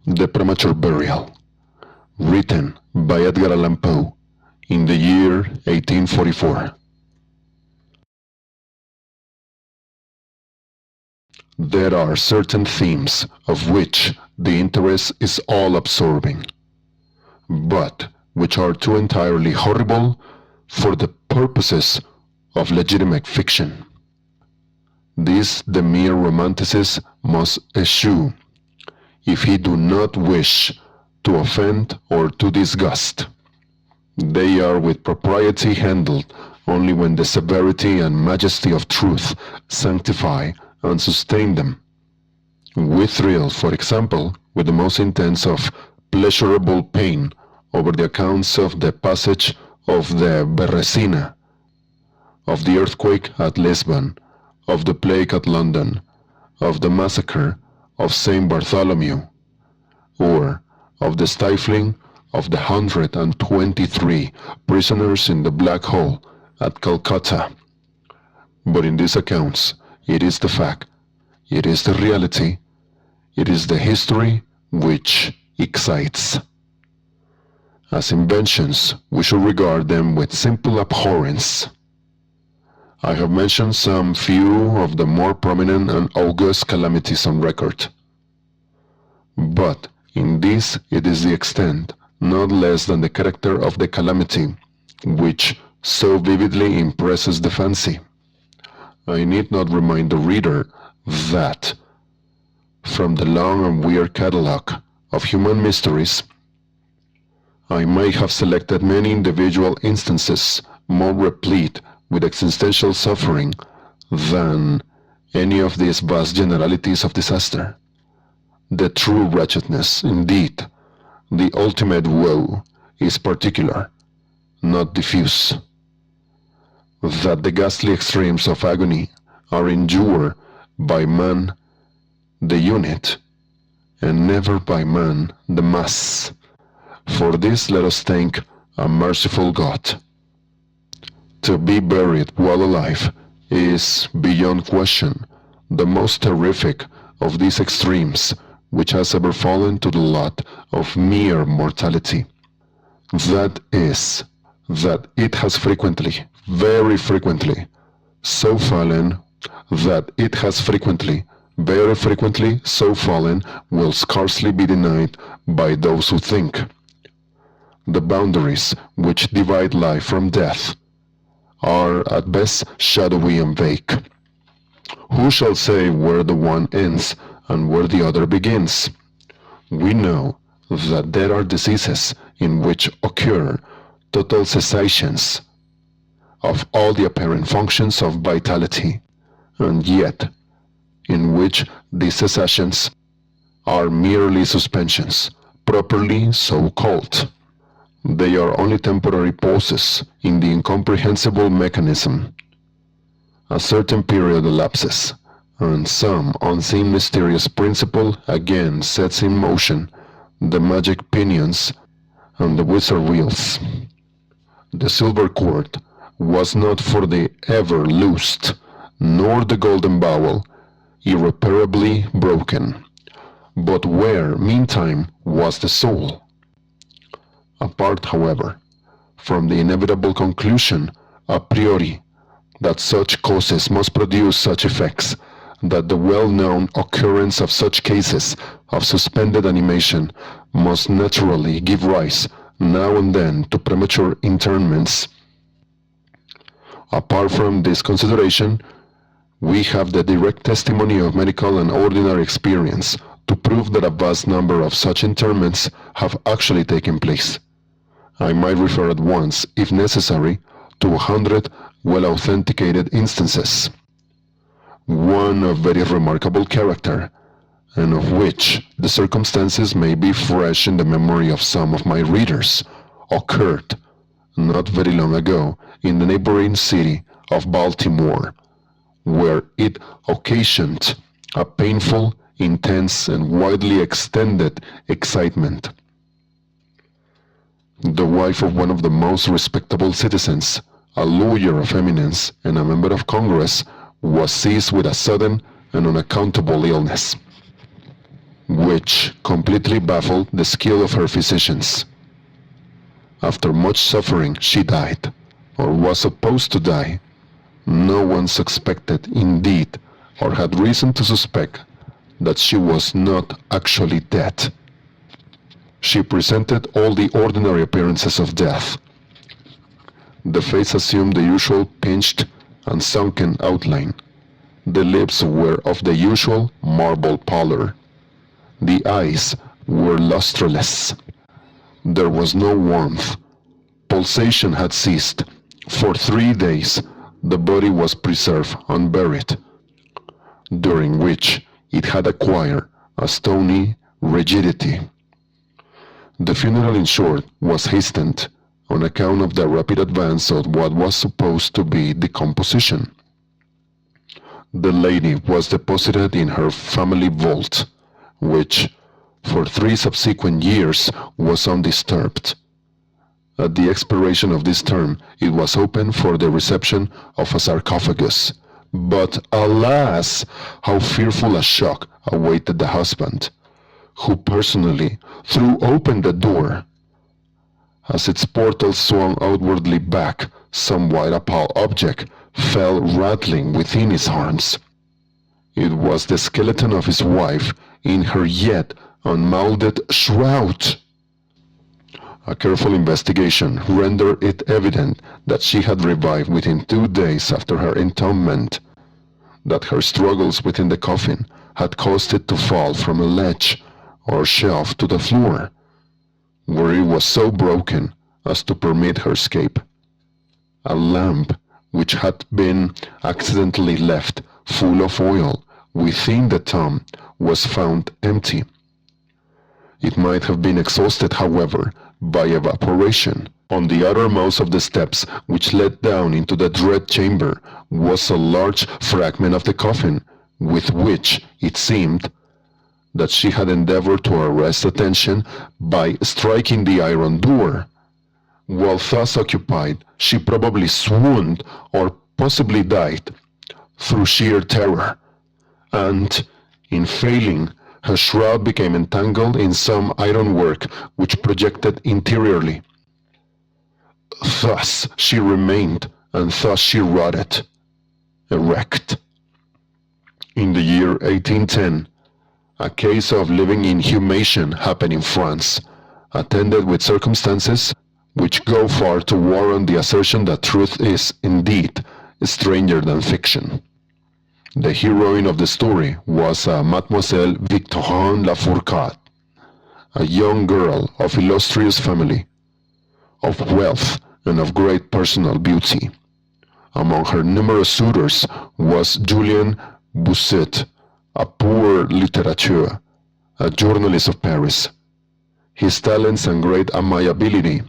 The Premature Burial, written by Edgar Allan Poe in the year 1844. There are certain themes of which the interest is all-absorbing, but which are too entirely horrible for the purposes of legitimate fiction. This the mere romanticist must eschew, if he do not wish to offend or to disgust. They are with propriety handled only when the severity and majesty of truth sanctify and sustain them. We thrill, for example, with the most intense of pleasurable pain over the accounts of the passage of the Beresina, of the earthquake at Lisbon, of the plague at London, of the massacre of St. Bartholomew, or of the stifling of the 123 prisoners in the Black Hole at Calcutta. But in these accounts, it is the fact, it is the reality, it is the history which excites. As inventions, we should regard them with simple abhorrence. I have mentioned some few of the more prominent and august calamities on record. But in this it is the extent, not less than the character of the calamity, which so vividly impresses the fancy. I need not remind the reader that, from the long and weird catalogue of human mysteries, I may have selected many individual instances more replete with existential suffering than any of these vast generalities of disaster. The true wretchedness, indeed, the ultimate woe, is particular, not diffuse. That the ghastly extremes of agony are endured by man, the unit, and never by man, the mass. For this let us thank a merciful God. To be buried while alive is, beyond question, the most terrific of these extremes which has ever fallen to the lot of mere mortality. That is, that it has frequently, very frequently, so fallen that it has frequently, very frequently so fallen will scarcely be denied by those who think. The boundaries which divide life from death are at best shadowy and vague. Who shall say where the one ends and where the other begins? We know that there are diseases in which occur total cessations of all the apparent functions of vitality, and yet in which these cessations are merely suspensions, properly so called. They are only temporary pauses in the incomprehensible mechanism. A certain period elapses, and some unseen mysterious principle again sets in motion the magic pinions and the wizard wheels. The silver cord was not for the ever loosed, nor the golden bowl irreparably broken, but where, meantime, was the soul. Apart, however, from the inevitable conclusion a priori that such causes must produce such effects, that the well-known occurrence of such cases of suspended animation must naturally give rise now and then to premature interments. Apart from this consideration, we have the direct testimony of medical and ordinary experience to prove that a vast number of such interments have actually taken place. I might refer at once, if necessary, to 100 well-authenticated instances. One of very remarkable character, and of which the circumstances may be fresh in the memory of some of my readers, occurred not very long ago in the neighboring city of Baltimore, where it occasioned a painful, intense, and widely extended excitement. The wife of one of the most respectable citizens, a lawyer of eminence and a member of Congress, was seized with a sudden and unaccountable illness. which completely baffled the skill of her physicians. After much suffering, she died, or was supposed to die. No one suspected, indeed, or had reason to suspect, that she was not actually dead. She presented all the ordinary appearances of death. The face assumed the usual pinched and sunken outline. The lips were of the usual marble pallor. The eyes were lustreless. There was no warmth. Pulsation had ceased. For 3 days, the body was preserved unburied, during which it had acquired a stony rigidity. The funeral, in short, was hastened on account of the rapid advance of what was supposed to be decomposition. The lady was deposited in her family vault, which, for 3 subsequent years, was undisturbed. At the expiration of this term, it was opened for the reception of a sarcophagus. But alas, how fearful a shock awaited the husband, who personally threw open the door. As its portal swung outwardly back, some white-opal object fell rattling within his arms. It was the skeleton of his wife in her yet unmolded shroud. A careful investigation rendered it evident that she had revived within 2 days after her entombment, that her struggles within the coffin had caused it to fall from a ledge or shelf to the floor, where it was so broken as to permit her escape. A lamp, which had been accidentally left full of oil within the tomb, was found empty. It might have been exhausted, however, by evaporation. On the uttermost of the steps which led down into the dread chamber was a large fragment of the coffin, with which it seemed that she had endeavored to arrest attention by striking the iron door. While thus occupied, she probably swooned or possibly died through sheer terror, and, in failing, her shroud became entangled in some ironwork which projected interiorly. Thus she remained, and thus she rotted, erect. In the year 1810, a case of living inhumation happened in France, attended with circumstances which go far to warrant the assertion that truth is, indeed, stranger than fiction. The heroine of the story was Mademoiselle Victorine Lafourcade, a young girl of illustrious family, of wealth and of great personal beauty. Among her numerous suitors was Julien Bousset, a poor litterateur, a journalist of Paris. His talents and great amiability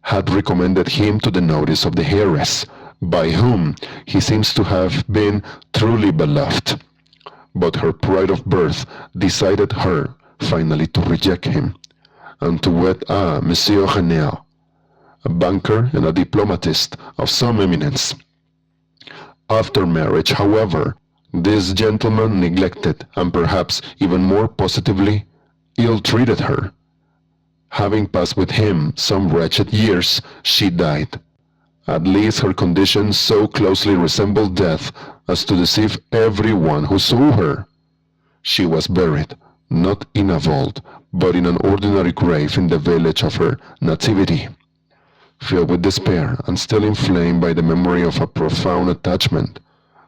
had recommended him to the notice of the heiress, by whom he seems to have been truly beloved. But her pride of birth decided her finally to reject him, and to wed Monsieur Renard, a banker and a diplomatist of some eminence. After marriage, however, this gentleman neglected, and perhaps even more positively, ill-treated her. Having passed with him some wretched years, she died. At least her condition so closely resembled death as to deceive everyone who saw her. She was buried, not in a vault, but in an ordinary grave in the village of her nativity. Filled with despair and still inflamed by the memory of a profound attachment,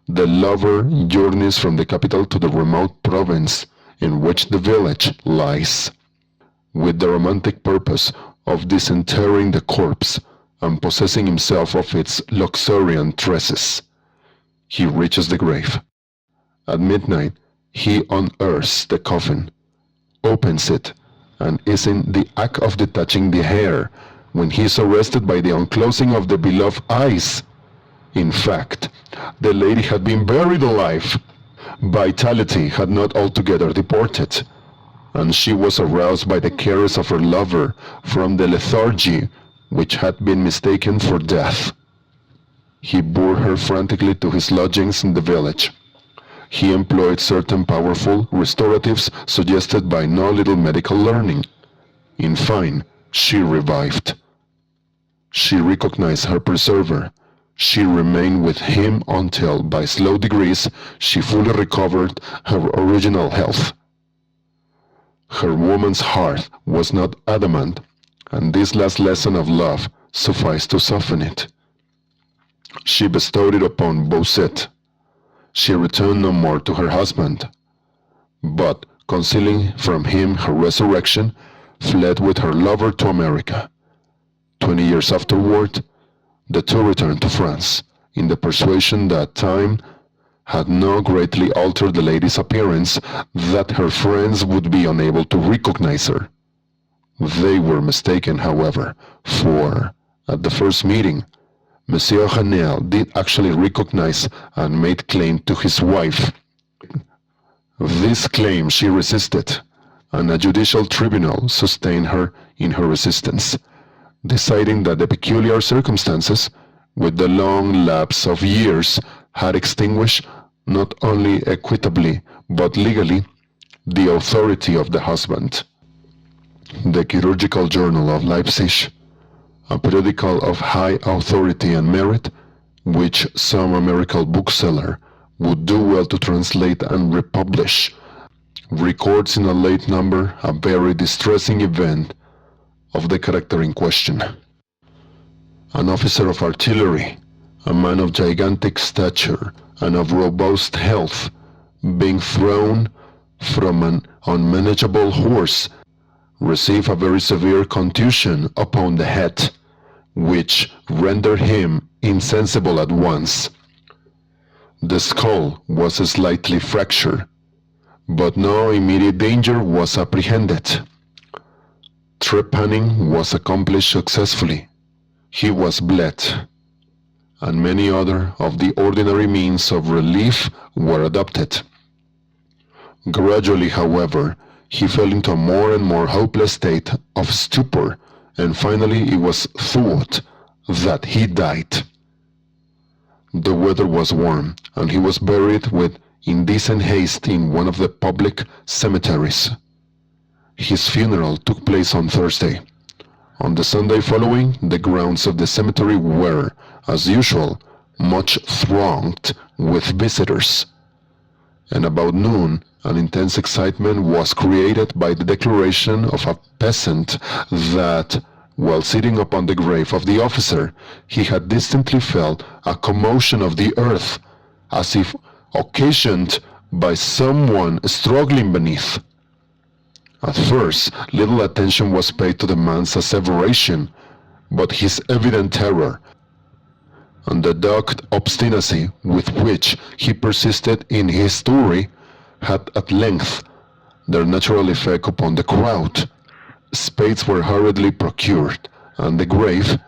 the lover journeys from the capital to the remote province in which the village lies, with the romantic purpose of disinterring the corpse and possessing himself of its luxuriant tresses. He reaches the grave. At midnight, he unearths the coffin, opens it, and is in the act of detaching the hair when he is arrested by the unclosing of the beloved eyes. In fact, the lady had been buried alive. Vitality had not altogether departed, and she was aroused by the cares of her lover from the lethargy which had been mistaken for death. He bore her frantically to his lodgings in the village. he employed certain powerful restoratives suggested by no little medical learning. In fine, she revived. She recognized her preserver. She remained with him until, by slow degrees, she fully recovered her original health. Her woman's heart was not adamant, and this last lesson of love sufficed to soften it. She bestowed it upon Bossuet. She returned no more to her husband, but, concealing from him her resurrection, fled with her lover to America. 20 years afterward, the two returned to France, in the persuasion that time had not greatly altered the lady's appearance, that her friends would be unable to recognize her. They were mistaken, however, for, at the first meeting, Monsieur Hanel did actually recognize and made claim to his wife. This claim she resisted, and a judicial tribunal sustained her in her resistance, deciding that the peculiar circumstances, with the long lapse of years, had extinguished, not only equitably, but legally, the authority of the husband. The Chirurgical Journal of Leipzig, a periodical of high authority and merit, which some American bookseller would do well to translate and republish, records in a late number a very distressing event of the character in question. An officer of artillery, a man of gigantic stature and of robust health, being thrown from an unmanageable horse, received a very severe contusion upon the head, which rendered him insensible at once. The skull was slightly fractured, but no immediate danger was apprehended. Trepanning was accomplished successfully. He was bled, and many other of the ordinary means of relief were adopted. Gradually, however, he fell into a more and more hopeless state of stupor, and finally it was thought that he died. The weather was warm, and he was buried with indecent haste in one of the public cemeteries. His funeral took place on Thursday. On the Sunday following, the grounds of the cemetery were, as usual, much thronged with visitors, and about noon an intense excitement was created by the declaration of a peasant that, while sitting upon the grave of the officer, he had distinctly felt a commotion of the earth, as if occasioned by someone struggling beneath. At first, little attention was paid to the man's asseveration, but his evident terror, and the dogged obstinacy with which he persisted in his story, had at length their natural effect upon the crowd. Spades were hurriedly procured, and the grave,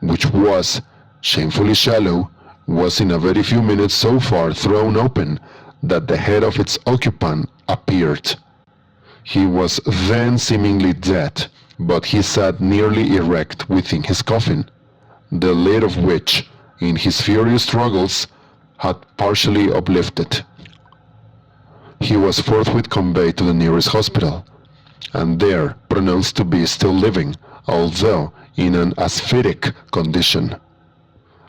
which was shamefully shallow, was in a very few minutes so far thrown open that the head of its occupant appeared. He was then seemingly dead, but he sat nearly erect within his coffin, the lid of which, in his furious struggles, had partially uplifted. He was forthwith conveyed to the nearest hospital, and there pronounced to be still living, although in an asphytic condition.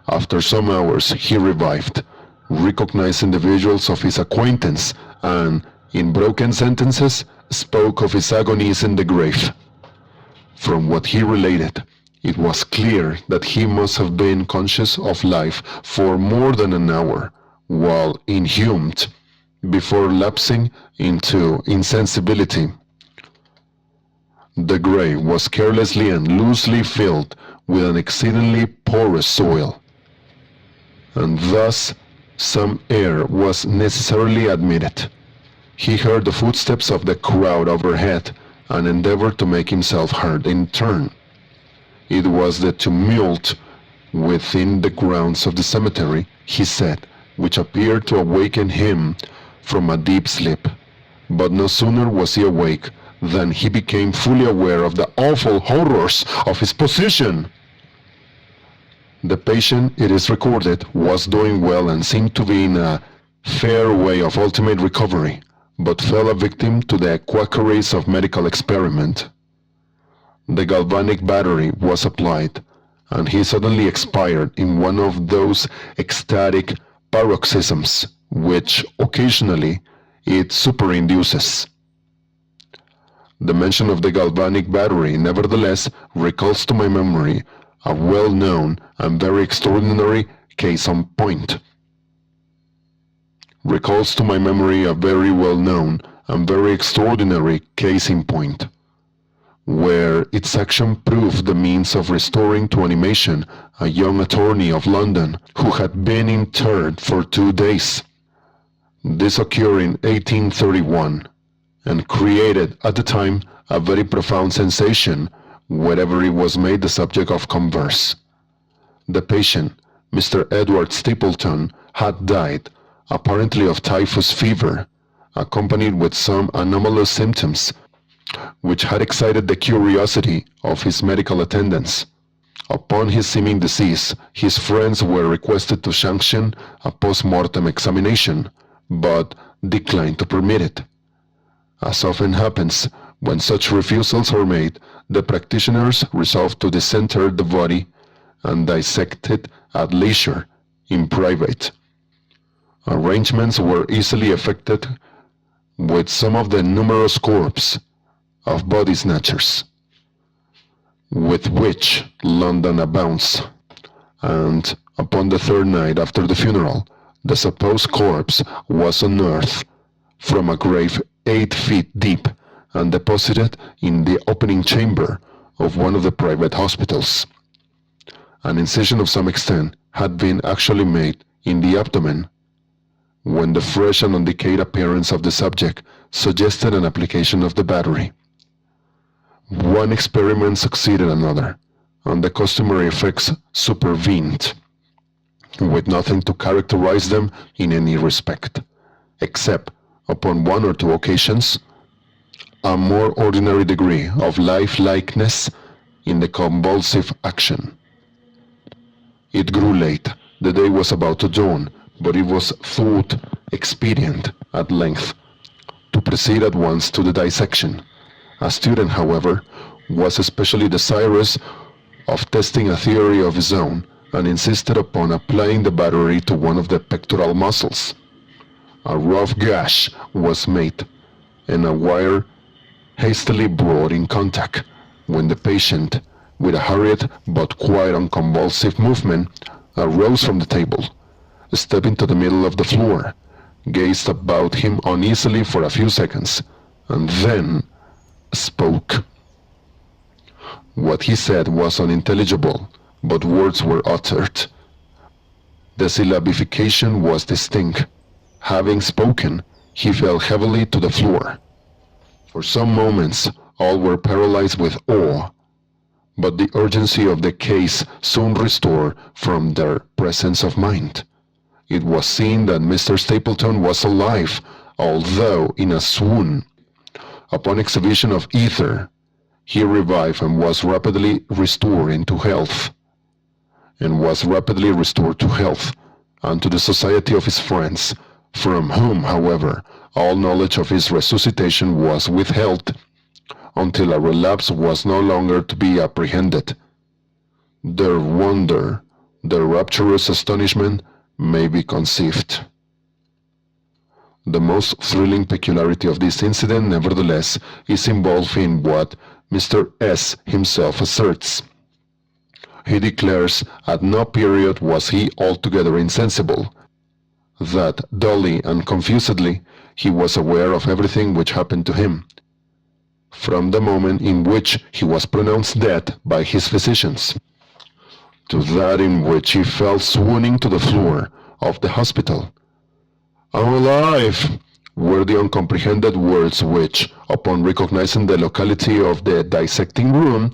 After some hours he revived, recognized individuals of his acquaintance, and, in broken sentences, spoke of his agonies in the grave. From what he related, it was clear that he must have been conscious of life for more than an hour, while inhumed, before lapsing into insensibility. The grave was carelessly and loosely filled with an exceedingly porous soil, and thus some air was necessarily admitted. He heard the footsteps of the crowd overhead, and endeavored to make himself heard in turn. It was the tumult within the grounds of the cemetery, he said, which appeared to awaken him from a deep sleep. But no sooner was he awake than he became fully aware of the awful horrors of his position. The patient, it is recorded, was doing well and seemed to be in a fair way of ultimate recovery, but fell a victim to the quackeries of medical experiment. The galvanic battery was applied, and he suddenly expired in one of those ecstatic paroxysms which occasionally it superinduces. The mention of the galvanic battery nevertheless recalls to my memory a well-known and very extraordinary case in point, where its action proved the means of restoring to animation a young attorney of London who had been interred for 2 days. This occurred in 1831, and created at the time a very profound sensation wherever it was made the subject of converse. The patient, Mr. Edward Stapleton, had died, apparently of typhus fever, accompanied with some anomalous symptoms, which had excited the curiosity of his medical attendants. Upon his seeming decease, his friends were requested to sanction a post-mortem examination, but declined to permit it. As often happens, when such refusals are made, the practitioners resolved to disinter the body and dissect it at leisure, in private. Arrangements were easily effected with some of the numerous corps of body snatchers, with which London abounds, and upon the third night after the funeral, the supposed corpse was unearthed from a grave 8 feet deep and deposited in the opening chamber of one of the private hospitals. An incision of some extent had been actually made in the abdomen, when the fresh and undecayed appearance of the subject suggested an application of the battery. One experiment succeeded another, and the customary effects supervened, with nothing to characterize them in any respect, except, upon 1 or 2 occasions, a more ordinary degree of lifelikeness in the convulsive action. It grew late, the day was about to dawn, but it was thought expedient, at length, to proceed at once to the dissection. A student, however, was especially desirous of testing a theory of his own, and insisted upon applying the battery to one of the pectoral muscles. A rough gash was made, and a wire hastily brought in contact, when the patient, with a hurried but quite unconvulsive movement, arose from the table, stepped into the middle of the floor, gazed about him uneasily for a few seconds, and then spoke. What he said was unintelligible, but words were uttered. The syllabification was distinct. Having spoken, he fell heavily to the floor. For some moments, all were paralyzed with awe, but the urgency of the case soon restored from their presence of mind. It was seen that Mr. Stapleton was alive, although in a swoon. Upon exhibition of ether, he revived and was rapidly restored to health, and to the society of his friends, from whom, however, all knowledge of his resuscitation was withheld, until a relapse was no longer to be apprehended. Their wonder, their rapturous astonishment, may be conceived. The most thrilling peculiarity of this incident, nevertheless, is involved in what Mr. S. himself asserts. He declares at no period was he altogether insensible, that dully and confusedly he was aware of everything which happened to him, from the moment in which he was pronounced dead by his physicians, to that in which he fell swooning to the floor of the hospital. "I'm alive!" were the uncomprehended words which, upon recognizing the locality of the dissecting room,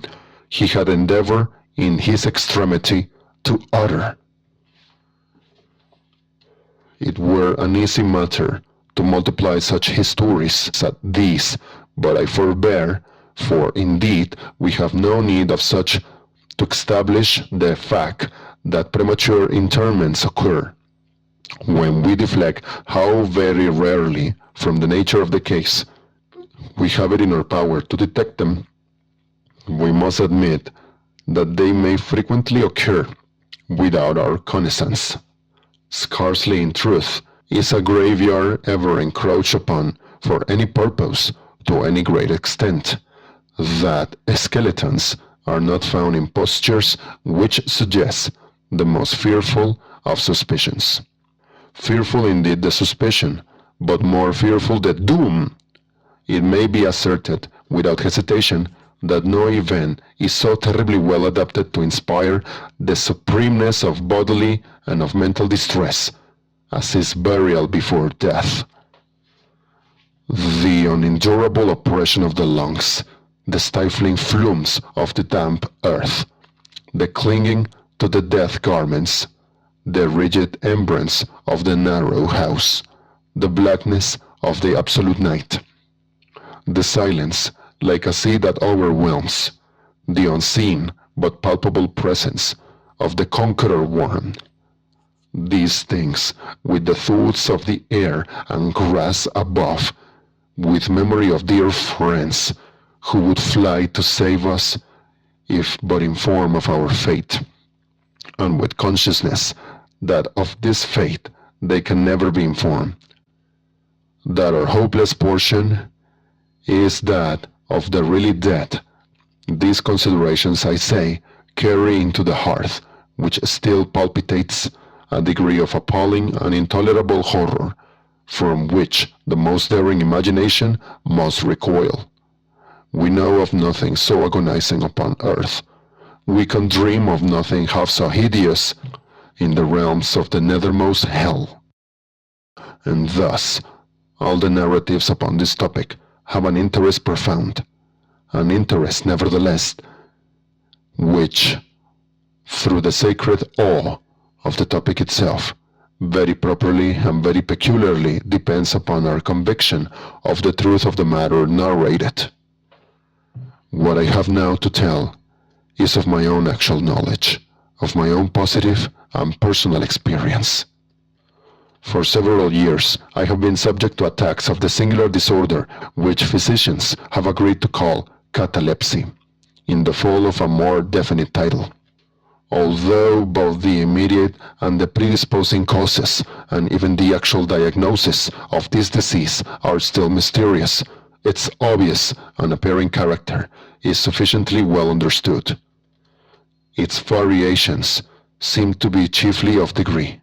he had endeavored in his extremity to utter. It were an easy matter to multiply such histories as these, but I forbear, for indeed we have no need of such to establish the fact that premature interments occur. When we deflect how very rarely from the nature of the case we have it in our power to detect them, we must admit that they may frequently occur without our cognizance. Scarcely, in truth, is a graveyard ever encroached upon for any purpose to any great extent, that skeletons are not found in postures which suggest the most fearful of suspicions. Fearful indeed the suspicion, but more fearful the doom. It may be asserted without hesitation that no event is so terribly well adapted to inspire the supremeness of bodily and of mental distress as is burial before death. The unendurable oppression of the lungs, the stifling flumes of the damp earth, the clinging to the death garments, the rigid embrace of the narrow house, the blackness of the absolute night, the silence like a sea that overwhelms, the unseen but palpable presence of the conqueror one. These things, with the thoughts of the air and grass above, with memory of dear friends who would fly to save us if but informed of our fate, and with consciousness that of this fate they can never be informed, that our hopeless portion is that of the really dead. These considerations, I say, carry into the heart, which still palpitates, a degree of appalling and intolerable horror, from which the most daring imagination must recoil. We know of nothing so agonizing upon earth. We can dream of nothing half so hideous in the realms of the nethermost hell. And thus, all the narratives upon this topic have an interest profound, an interest nevertheless, which, through the sacred awe of the topic itself, very properly and very peculiarly depends upon our conviction of the truth of the matter narrated. What I have now to tell is of my own actual knowledge, of my own positive and personal experience. For several years, I have been subject to attacks of the singular disorder which physicians have agreed to call catalepsy, in the fall of a more definite title. Although both the immediate and the predisposing causes, and even the actual diagnosis of this disease are still mysterious, its obvious and apparent character is sufficiently well understood. Its variations seem to be chiefly of degree.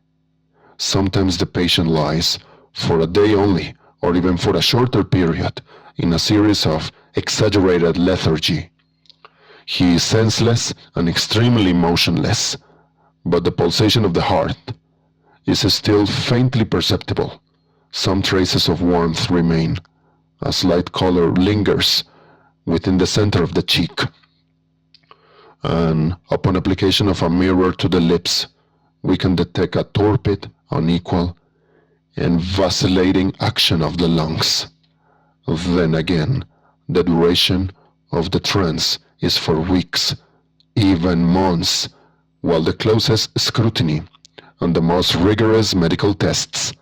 Sometimes the patient lies, for a day only, or even for a shorter period, in a series of exaggerated lethargy. He is senseless and extremely motionless, but the pulsation of the heart is still faintly perceptible. Some traces of warmth remain. A slight color lingers within the center of the cheek. And upon application of a mirror to the lips, we can detect a torpid, unequal, and vacillating action of the lungs. Then again, the duration of the trance is for weeks, even months, while the closest scrutiny and the most rigorous medical tests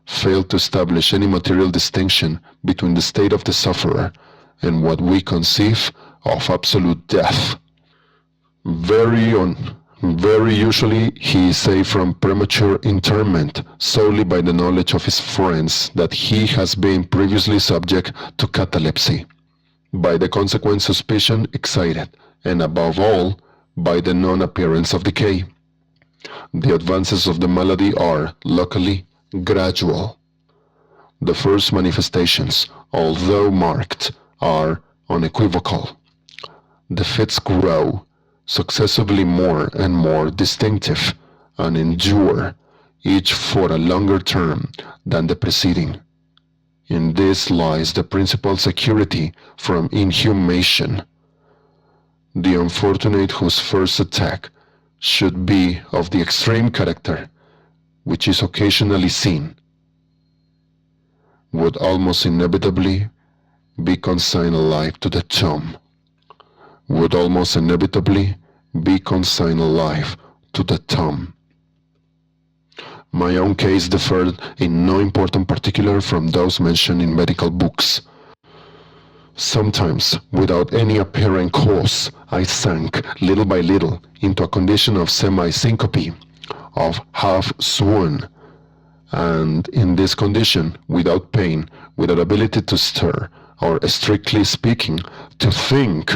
fail to establish any material distinction between the state of the sufferer and what we conceive of absolute death. Very usually he is saved from premature interment solely by the knowledge of his friends that he has been previously subject to catalepsy, by the consequent suspicion excited, and above all, by the non-appearance of decay. The advances of the malady are, luckily, gradual. The first manifestations, although marked, are unequivocal. The fits grow successively more and more distinctive, and endure, each for a longer term than the preceding. In this lies the principal security from inhumation. The unfortunate whose first attack should be of the extreme character which is occasionally seen would almost inevitably be consigned alive to the tomb. Would almost inevitably be consigned alive to the tomb. My own case differed in no important particular from those mentioned in medical books. Sometimes, without any apparent cause, I sank little by little into a condition of semi-syncope, of half-swoon, and in this condition, without pain, without ability to stir, or strictly speaking, to think,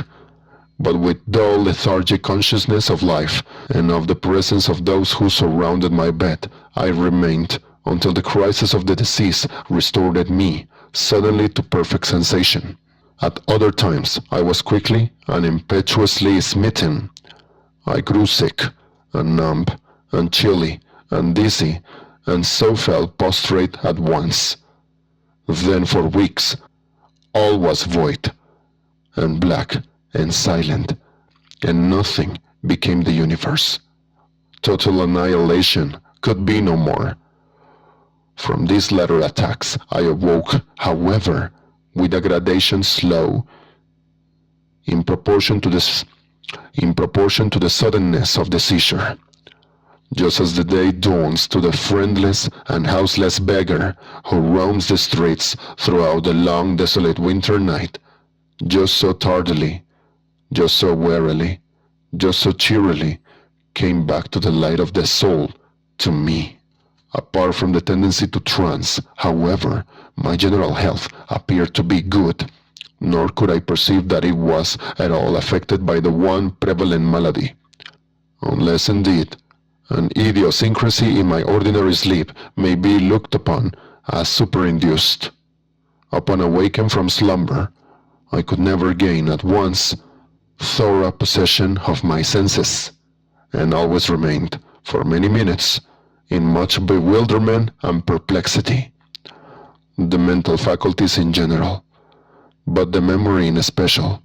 but with dull lethargic consciousness of life and of the presence of those who surrounded my bed, I remained until the crisis of the disease restored me suddenly to perfect sensation. At other times I was quickly and impetuously smitten. I grew sick and numb and chilly and dizzy, and so fell prostrate at once. Then for weeks all was void and black and silent, and nothing became the universe. Total annihilation could be no more. From these latter attacks I awoke, however, with a gradation slow, in proportion to the suddenness of the seizure. Just as the day dawns to the friendless and houseless beggar who roams the streets throughout the long desolate winter night, just so tardily, just so wearily, just so cheerily, came back to the light of the soul, to me. Apart from the tendency to trance, however, my general health appeared to be good, nor could I perceive that it was at all affected by the one prevalent malady, unless indeed an idiosyncrasy in my ordinary sleep may be looked upon as superinduced. Upon awaking from slumber, I could never gain at once thorough possession of my senses, and always remained, for many minutes, in much bewilderment and perplexity. The mental faculties in general, but the memory in especial,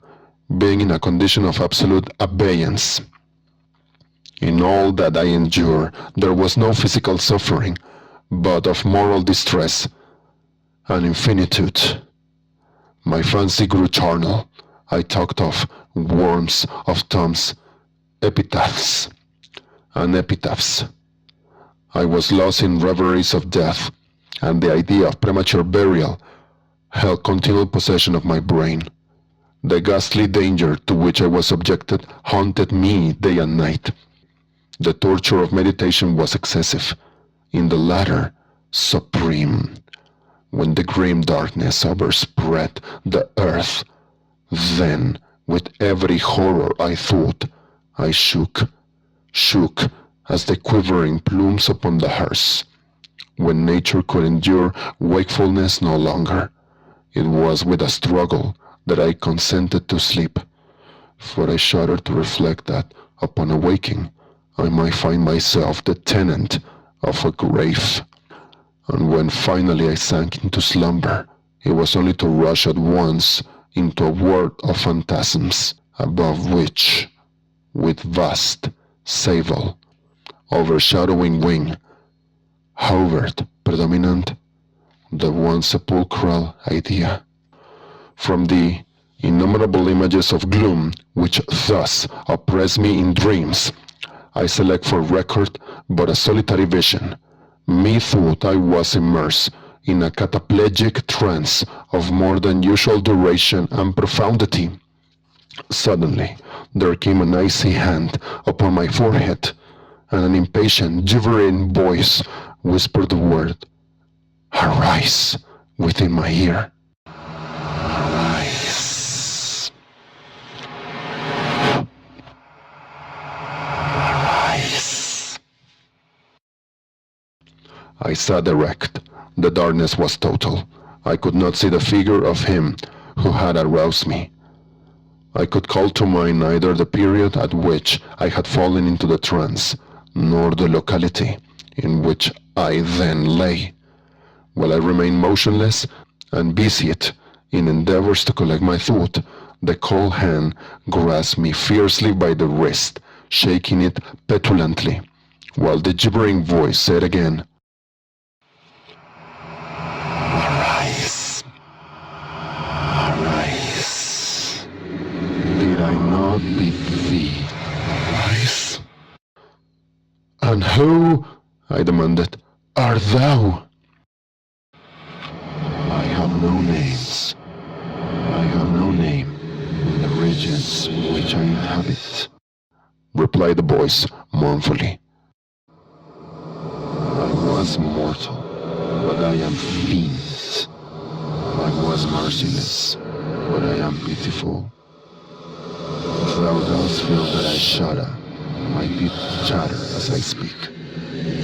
being in a condition of absolute abeyance. In all that I endured, there was no physical suffering, but of moral distress and infinitude. My fancy grew charnel. I talked of worms, of tombs, epitaphs, and epitaphs. I was lost in reveries of death, and the idea of premature burial held continual possession of my brain. The ghastly danger to which I was subjected haunted me day and night. The torture of meditation was excessive, in the latter, supreme. When the grim darkness overspread the earth, then, with every horror I thought, I shook as the quivering plumes upon the hearse. When nature could endure wakefulness no longer, it was with a struggle that I consented to sleep, for I shuddered to reflect that, upon awaking, I might find myself the tenant of a grave. And when finally I sank into slumber, it was only to rush at once into a world of phantasms, above which, with vast, sable, overshadowing wing, hovered predominant the one sepulchral idea. From the innumerable images of gloom which thus oppress me in dreams, I select for record but a solitary vision. Methought I was immersed in a cataplegic trance of more than usual duration and profundity. Suddenly there came an icy hand upon my forehead, and an impatient, gibbering voice whispered the word, "Arise," within my ear. Arise. Arise. I sat erect. The darkness was total. I could not see the figure of him who had aroused me. I could call to mind neither the period at which I had fallen into the trance, nor the locality in which I then lay. While I remained motionless and busied in endeavors to collect my thought, the cold hand grasped me fiercely by the wrist, shaking it petulantly, while the gibbering voice said again, "Arise, arise. Did I not bid thee arise?" "And who," I demanded, art thou? I have no names. I have no name in the regions which I inhabit, replied the voice mournfully. I was mortal, but I am fiend. I was merciless, but I am pitiful. Thou dost feel that I shudder, my teeth chatter as I speak.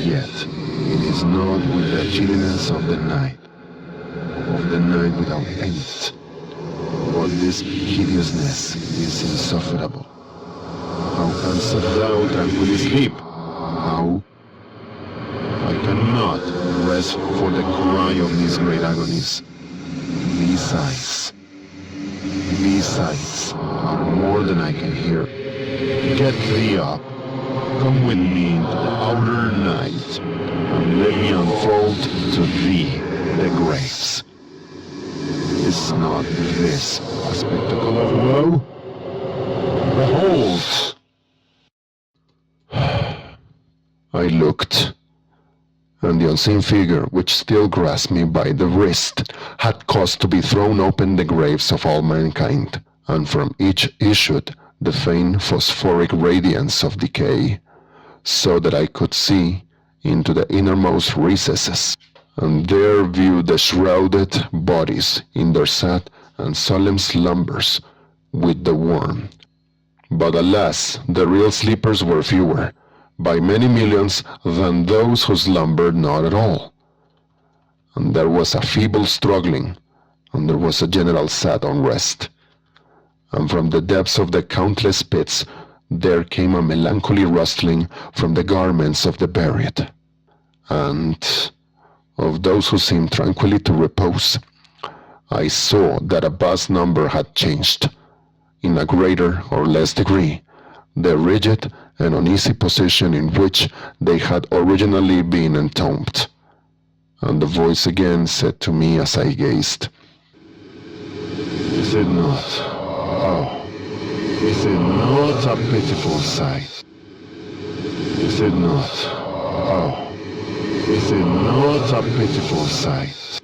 Yet it is not with the chilliness of the night without end. But this hideousness is insufferable. How canst thou tranquilly sleep? How? I cannot rest for the cry of these great agonies. These sighs are more than I can hear. Get thee up. Come with me into the outer night, and let me unfold to thee the graves. Is not this a spectacle of woe? Behold! I looked, and the unseen figure which still grasped me by the wrist had caused to be thrown open the graves of all mankind, and from each issued the faint phosphoric radiance of decay, so that I could see into the innermost recesses, and there view the shrouded bodies in their sad and solemn slumbers with the worm. But alas, the real sleepers were fewer, by many millions, than those who slumbered not at all. And there was a feeble struggling, and there was a general sad unrest. And from the depths of the countless pits there came a melancholy rustling from the garments of the buried, and of those who seemed tranquilly to repose. I saw that a vast number had changed, in a greater or less degree, the rigid and uneasy position in which they had originally been entombed. And the voice again said to me as I gazed, "Is it not, oh, is it not a pitiful sight? Is it not, oh, is it not a pitiful sight?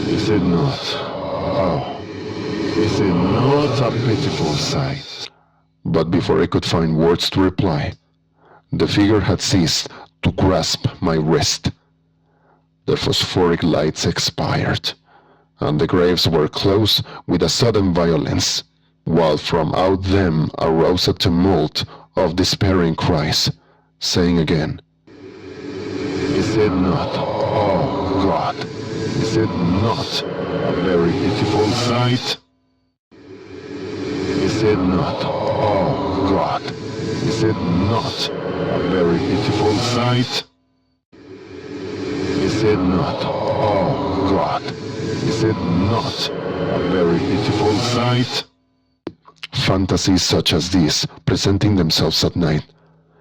Is it not, oh, is it not a pitiful sight?" But before I could find words to reply, the figure had ceased to grasp my wrist. The phosphoric lights expired, and the graves were closed with a sudden violence, while from out them arose a tumult of despairing cries, saying again, "Is it not, oh God, is it not a very pitiful sight? Is it not, oh God, is it not a very pitiful sight? Is it not, oh God, is it not a very pitiful sight?" Fantasies such as these, presenting themselves at night,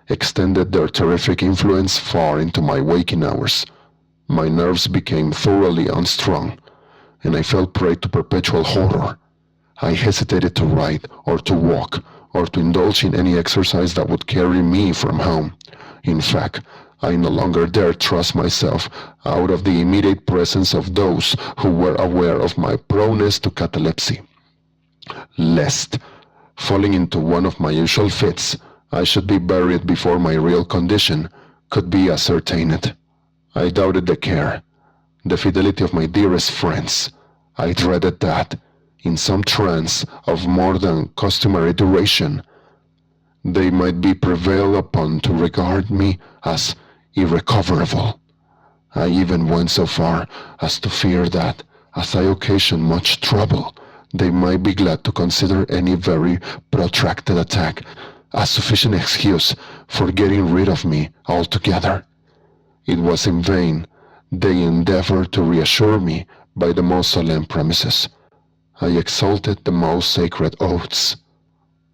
extended their terrific influence far into my waking hours. My nerves became thoroughly unstrung, and I fell prey to perpetual horror. I hesitated to ride, or to walk, or to indulge in any exercise that would carry me from home. In fact, I no longer dared trust myself out of the immediate presence of those who were aware of my proneness to catalepsy, lest, falling into one of my usual fits, I should be buried before my real condition could be ascertained. I doubted the care, the fidelity of my dearest friends. I dreaded that, in some trance of more than customary duration, they might be prevailed upon to regard me as irrecoverable. I even went so far as to fear that, as I occasioned much trouble, they might be glad to consider any very protracted attack as sufficient excuse for getting rid of me altogether. It was in vain they endeavored to reassure me by the most solemn promises. I exalted the most sacred oaths,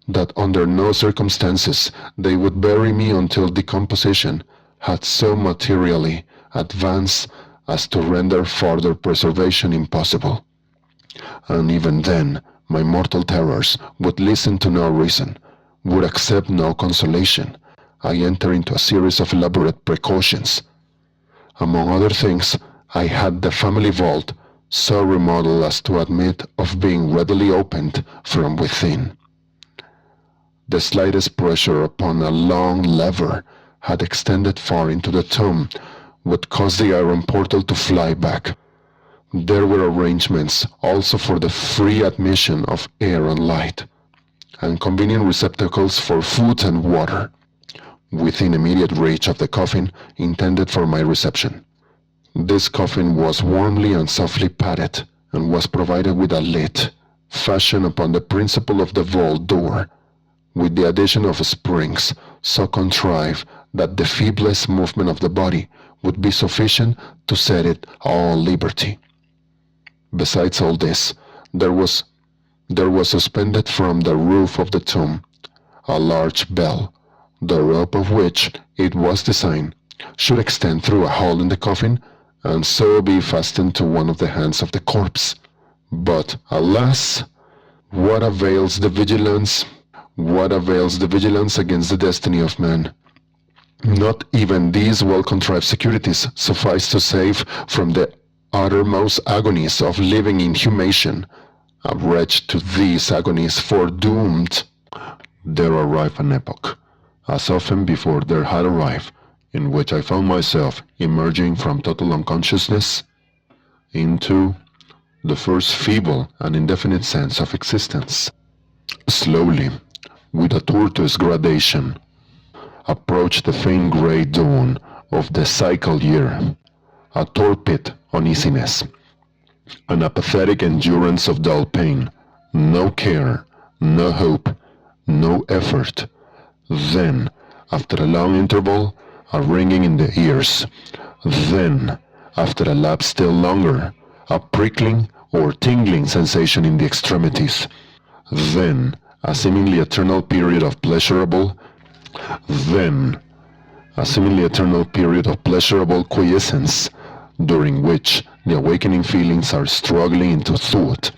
that under no circumstances they would bury me until decomposition had so materially advanced as to render further preservation impossible. And even then, my mortal terrors would listen to no reason, would accept no consolation. I entered into a series of elaborate precautions. Among other things, I had the family vault so remodeled as to admit of being readily opened from within. The slightest pressure upon a long lever had extended far into the tomb would cause the iron portal to fly back. There were arrangements also for the free admission of air and light, and convenient receptacles for food and water, within immediate reach of the coffin intended for my reception. This coffin was warmly and softly padded, and was provided with a lid, fashioned upon the principle of the vault door, with the addition of springs so contrived that the feeblest movement of the body would be sufficient to set it all liberty. Besides all this, there was suspended from the roof of the tomb a large bell, the rope of which, it was designed, should extend through a hole in the coffin, and so be fastened to one of the hands of the corpse. But, alas, what avails the vigilance against the destiny of man? Not even these well-contrived securities suffice to save from the uttermost agonies of living inhumation a wretch to these agonies foredoomed. There arrived an epoch, as often before there had arrived, in which I found myself emerging from total unconsciousness into the first feeble and indefinite sense of existence. Slowly, with a tortuous gradation, approached the faint grey dawn of the cycle year, a torpid uneasiness, an apathetic endurance of dull pain, no care, no hope, no effort. Then, after a long interval, a ringing in the ears. Then, after a lapse still longer, a prickling or tingling sensation in the extremities. Then, a seemingly eternal period of pleasurable quiescence, during which the awakening feelings are struggling into thought.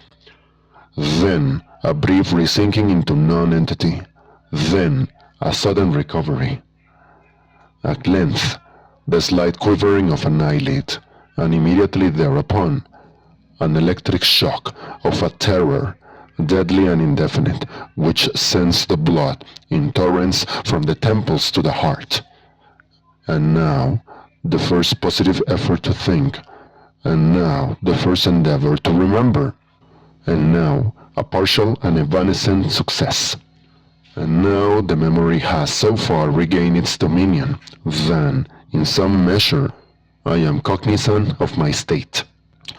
Then, a brief resinking into non-entity. Then, a sudden recovery. At length, the slight quivering of an eyelid, and immediately thereupon, an electric shock of a terror, deadly and indefinite, which sends the blood in torrents from the temples to the heart. And now, the first positive effort to think, and now the first endeavor to remember, and now a partial and evanescent success. And now the memory has so far regained its dominion that, in some measure, I am cognizant of my state.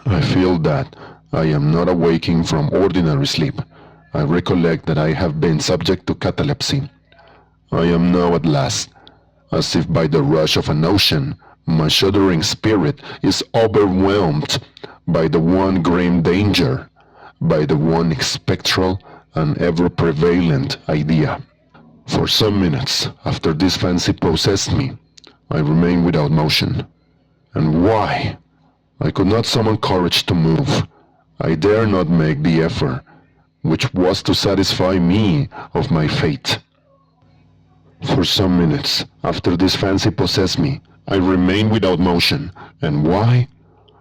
I feel that I am not awaking from ordinary sleep. I recollect that I have been subject to catalepsy. I am now at last, as if by the rush of an ocean, my shuddering spirit is overwhelmed by the one grim danger, by the one spectral and ever-prevalent idea. For some minutes after this fancy possessed me, I remained without motion. And why? I could not summon courage to move. I dare not make the effort, which was to satisfy me of my fate. For some minutes after this fancy possessed me, I remained without motion. And why?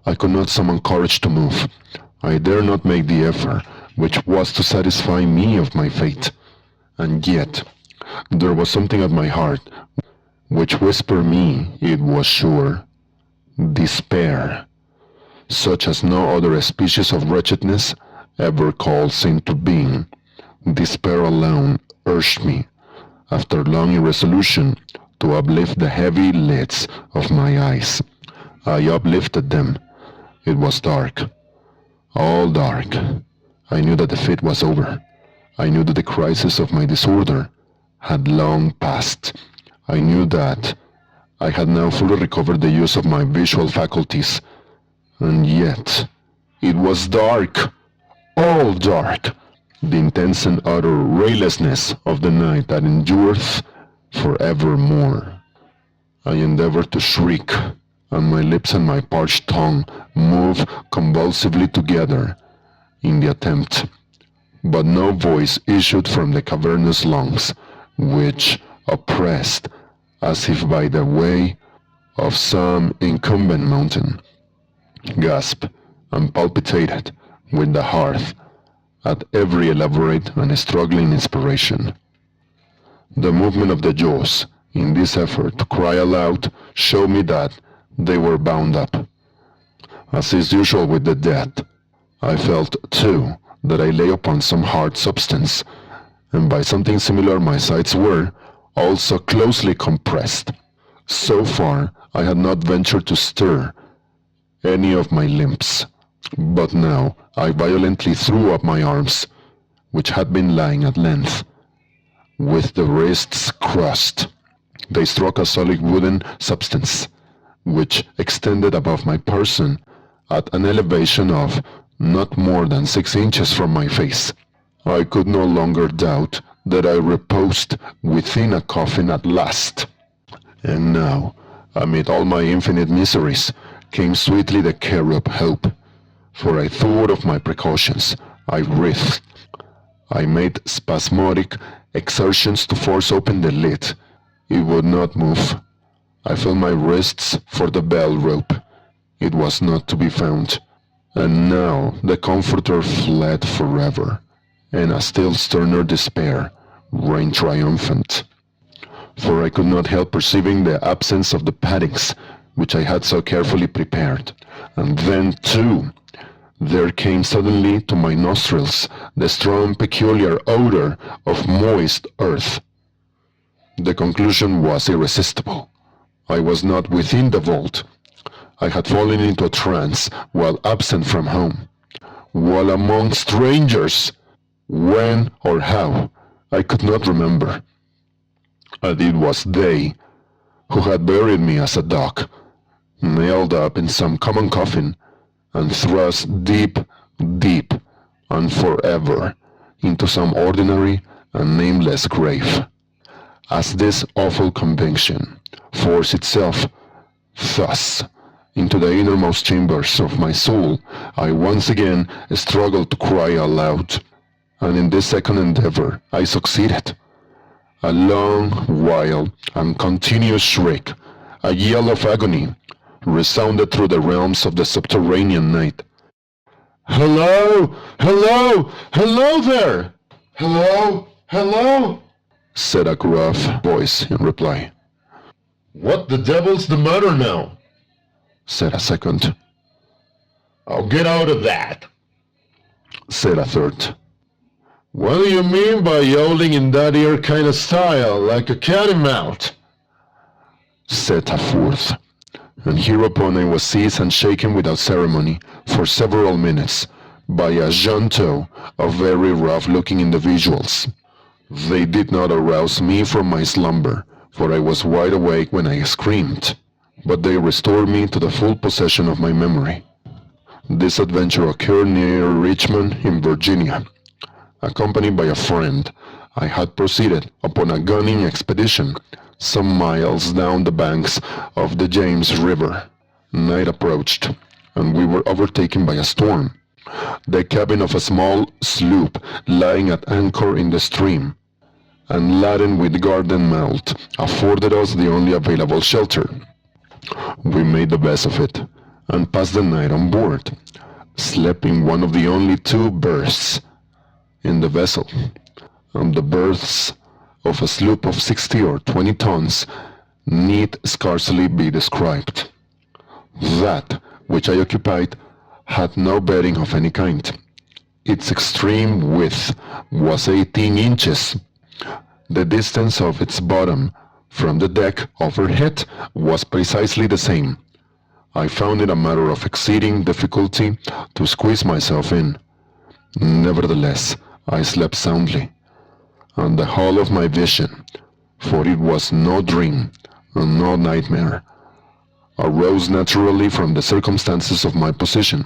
I could not summon courage to move. I dare not make the effort, which was to satisfy me of my fate. And yet, there was something at my heart which whispered me, it was sure, despair, such as no other species of wretchedness ever calls into being. Despair alone urged me, after long irresolution, to uplift the heavy lids of my eyes. I uplifted them. It was dark, all dark. I knew that the fit was over. I knew that the crisis of my disorder had long passed. I knew that I had now fully recovered the use of my visual faculties. And yet, it was dark, all dark. The intense and utter raylessness of the night that endureth forevermore. I endeavored to shriek, and my lips and my parched tongue moved convulsively together in the attempt, but no voice issued from the cavernous lungs, which, oppressed as if by the weight of some incumbent mountain, gasped and palpitated with the heart at every elaborate and struggling inspiration. The movement of the jaws in this effort to cry aloud showed me that they were bound up. As is usual with the dead, I felt, too, that I lay upon some hard substance, and by something similar my sides were also closely compressed. So far, I had not ventured to stir any of my limbs, but now I violently threw up my arms, which had been lying at length, with the wrists crossed. They struck a solid wooden substance, which extended above my person at an elevation of not more than 6 inches from my face. I could no longer doubt that I reposed within a coffin at last. And now, amid all my infinite miseries, came sweetly the care of hope. For I thought of my precautions. I writhed. I made spasmodic exertions to force open the lid. It would not move. I felt my wrists for the bell rope. It was not to be found. And now the comforter fled forever, and a still sterner despair reigned triumphant. For I could not help perceiving the absence of the paddings which I had so carefully prepared. And then, too, there came suddenly to my nostrils the strong peculiar odor of moist earth. The conclusion was irresistible. I was not within the vault. I had fallen into a trance while absent from home, while among strangers. When or how, I could not remember. And it was they who had buried me as a dog, nailed up in some common coffin, and thrust deep, deep, and forever into some ordinary and nameless grave. As this awful conviction forced itself thus into the innermost chambers of my soul, I once again struggled to cry aloud, and in this second endeavor I succeeded. A long, wild, and continuous shriek, a yell of agony, resounded through the realms of the subterranean night. "Hello! Hello! Hello there! Hello! Hello!" said a gruff voice in reply. "What the devil's the matter now?" said a second. "Oh, get out of that," said a third. "What do you mean by yowling in that ear kind of style, like a catamount?" said a fourth. And hereupon I was seized and shaken without ceremony for several minutes by a junto of very rough-looking individuals. They did not arouse me from my slumber, for I was wide awake when I screamed, but they restored me to the full possession of my memory. This adventure occurred near Richmond in Virginia. Accompanied by a friend, I had proceeded upon a gunning expedition some miles down the banks of the James River. Night approached, and we were overtaken by a storm. The cabin of a small sloop lying at anchor in the stream, and laden with garden malt, afforded us the only available shelter. We made the best of it, and passed the night on board, slept in one of the only 2 berths in the vessel, and the berths of a sloop of 60 or 20 tons need scarcely be described. That which I occupied had no bedding of any kind. Its extreme width was 18 inches. The distance of its bottom from the deck overhead was precisely the same. I found it a matter of exceeding difficulty to squeeze myself in. Nevertheless, I slept soundly, and the whole of my vision, for it was no dream and no nightmare, arose naturally from the circumstances of my position,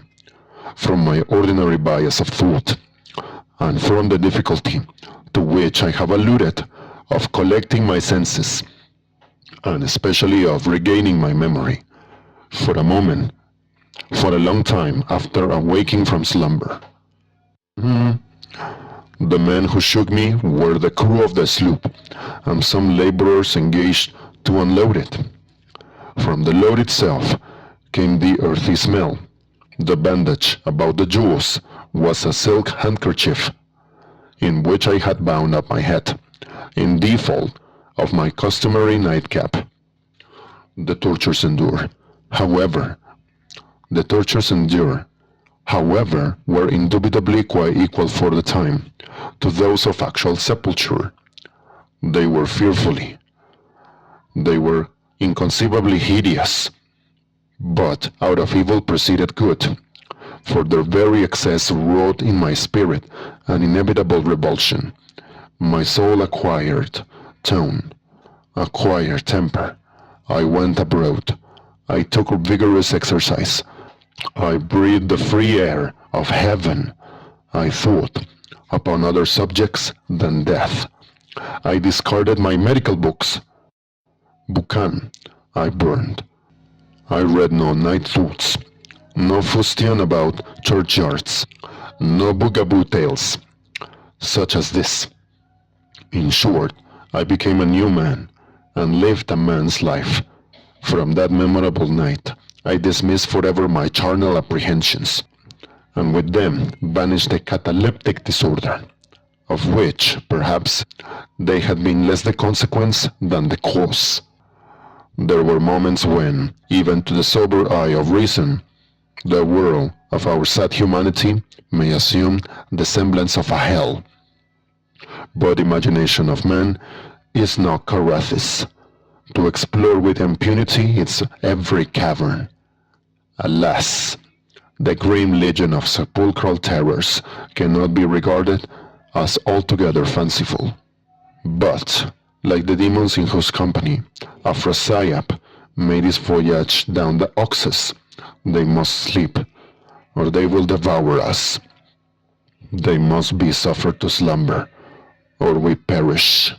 from my ordinary bias of thought, and from the difficulty to which I have alluded of collecting my senses, and especially of regaining my memory, for a moment, for a long time after awaking from slumber. The men who shook me were the crew of the sloop, and some laborers engaged to unload it. From the load itself came the earthy smell. The bandage about the jewels was a silk handkerchief in which I had bound up my head, in default of my customary nightcap. The tortures endure. However, the tortures endure, however, were indubitably quite equal for the time to those of actual sepulture. They were they were inconceivably hideous, but out of evil proceeded good, for their very excess wrought in my spirit an inevitable revulsion. My soul acquired tone, acquired temper. I went abroad. I took vigorous exercise. I breathed the free air of heaven. I thought upon other subjects than death. I discarded my medical books. Buchan I burned. I read no night thoughts, no fustian about churchyards, no bugaboo tales, such as this. In short, I became a new man, and lived a man's life. From that memorable night, I dismissed forever my charnel apprehensions, and with them vanished the cataleptic disorder, of which, perhaps, they had been less the consequence than the cause. There were moments when, even to the sober eye of reason, the world of our sad humanity may assume the semblance of a hell. But imagination of man is not Carathis, to explore with impunity its every cavern. Alas, the grim legion of sepulchral terrors cannot be regarded as altogether fanciful. But, like the demons in whose company Afrasiab made his voyage down the Oxus, they must sleep, or they will devour us. They must be suffered to slumber, or we perish.